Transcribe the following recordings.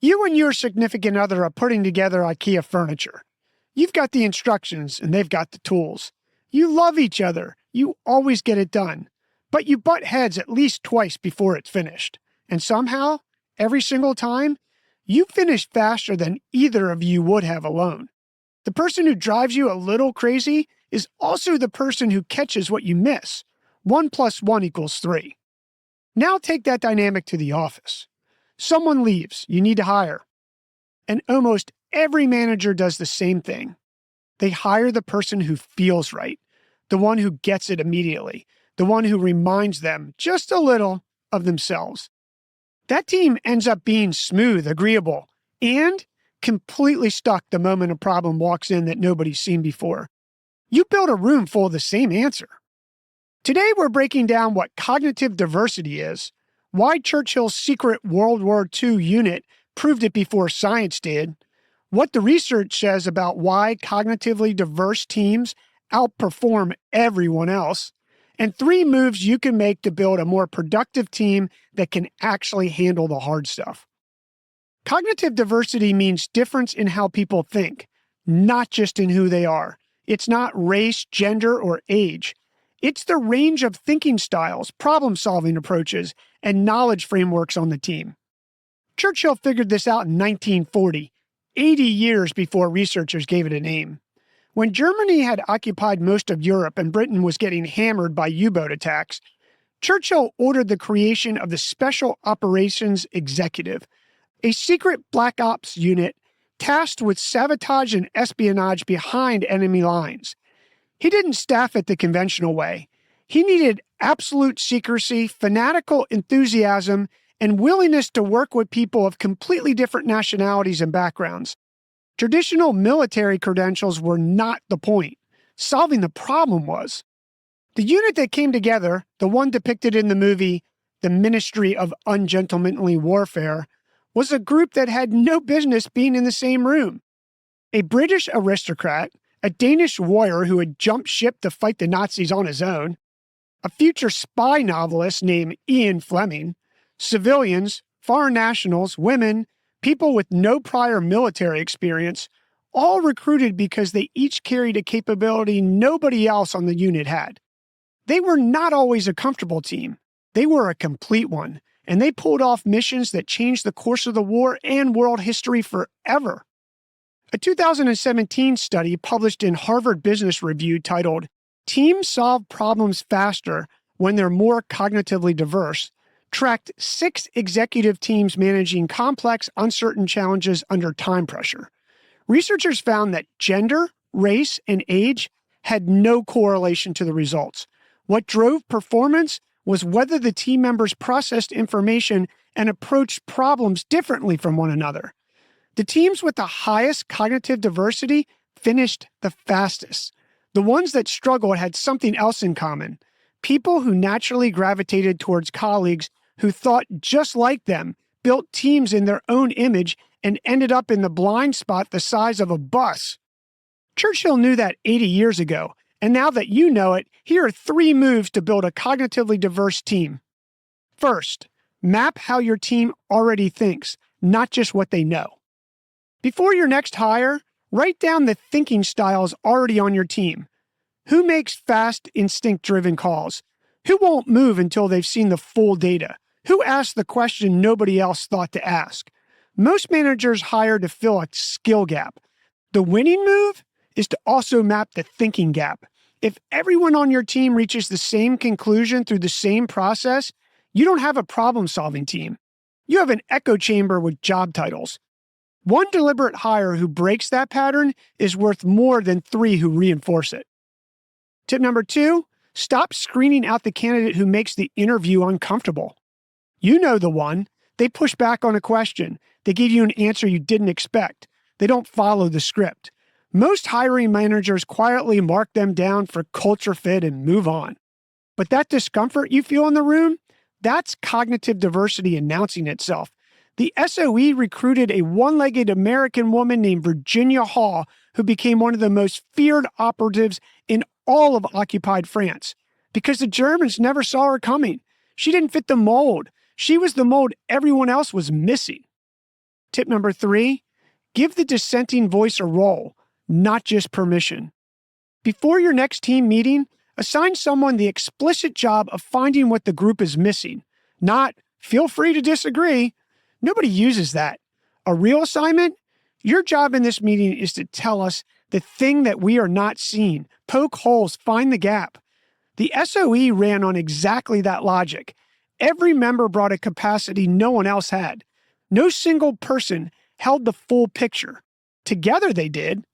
You and your significant other are putting together IKEA furniture. You've got the instructions and they've got the tools. You love each other. You always get it done. But you butt heads at least twice before it's finished. And somehow, every single time, you finish faster than either of you would have alone. The person who drives you a little crazy is also the person who catches what you miss. 1 + 1 = 3. Now take that dynamic to the office. Someone leaves, you need to hire. And almost every manager does the same thing. They hire the person who feels right, the one who gets it immediately, the one who reminds them just a little of themselves. That team ends up being smooth, agreeable, and completely stuck the moment a problem walks in that nobody's seen before. You build a room full of the same answer. Today, we're breaking down what cognitive diversity is, why Churchill's secret World War II unit proved it before science did, what the research says about why cognitively diverse teams outperform everyone else, and 3 moves you can make to build a more productive team that can actually handle the hard stuff. Cognitive diversity means difference in how people think, not just in who they are. It's not race, gender, or age. It's the range of thinking styles, problem-solving approaches, and knowledge frameworks on the team. Churchill figured this out in 1940, 80 years before researchers gave it a name. When Germany had occupied most of Europe and Britain was getting hammered by U-boat attacks, Churchill ordered the creation of the Special Operations Executive, a secret black ops unit tasked with sabotage and espionage behind enemy lines. He didn't staff it the conventional way. He needed absolute secrecy, fanatical enthusiasm, and willingness to work with people of completely different nationalities and backgrounds. Traditional military credentials were not the point. Solving the problem was. The unit that came together, the one depicted in the movie The Ministry of Ungentlemanly Warfare, was a group that had no business being in the same room. A British aristocrat, a Danish warrior who had jumped ship to fight the Nazis on his own, a future spy novelist named Ian Fleming, civilians, foreign nationals, women, people with no prior military experience, all recruited because they each carried a capability nobody else on the unit had. They were not always a comfortable team. They were a complete one, and they pulled off missions that changed the course of the war and world history forever. A 2017 study published in Harvard Business Review titled Teams Solve Problems Faster When They're More Cognitively Diverse tracked 6 executive teams managing complex, uncertain challenges under time pressure. Researchers found that gender, race, and age had no correlation to the results. What drove performance was whether the team members processed information and approached problems differently from one another. The teams with the highest cognitive diversity finished the fastest. The ones that struggled had something else in common. People who naturally gravitated towards colleagues who thought just like them, built teams in their own image, and ended up in the blind spot the size of a bus. Churchill knew that 80 years ago, and now that you know it, here are 3 moves to build a cognitively diverse team. First, map how your team already thinks, not just what they know. Before your next hire, write down the thinking styles already on your team. Who makes fast, instinct-driven calls? Who won't move until they've seen the full data? Who asks the question nobody else thought to ask? Most managers hire to fill a skill gap. The winning move is to also map the thinking gap. If everyone on your team reaches the same conclusion through the same process, you don't have a problem-solving team. You have an echo chamber with job titles. One deliberate hire who breaks that pattern is worth more than 3 who reinforce it. Tip number 2, stop screening out the candidate who makes the interview uncomfortable. You know the one. They push back on a question. They give you an answer you didn't expect. They don't follow the script. Most hiring managers quietly mark them down for culture fit and move on. But that discomfort you feel in the room, that's cognitive diversity announcing itself. The SOE recruited a one-legged American woman named Virginia Hall, who became one of the most feared operatives in all of occupied France, because the Germans never saw her coming. She didn't fit the mold. She was the mold everyone else was missing. Tip number 3, give the dissenting voice a role, not just permission. Before your next team meeting, assign someone the explicit job of finding what the group is missing, not feel free to disagree. Nobody uses that. A real assignment? Your job in this meeting is to tell us the thing that we are not seeing. Poke holes, find the gap. The SOE ran on exactly that logic. Every member brought a capacity no one else had. No single person held the full picture. Together they did.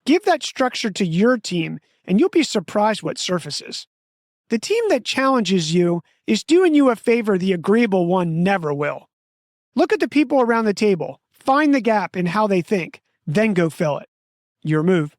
Give that structure to your team, and you'll be surprised what surfaces. The team that challenges you is doing you a favor the agreeable one never will. Look at the people around the table, find the gap in how they think, then go fill it. Your move.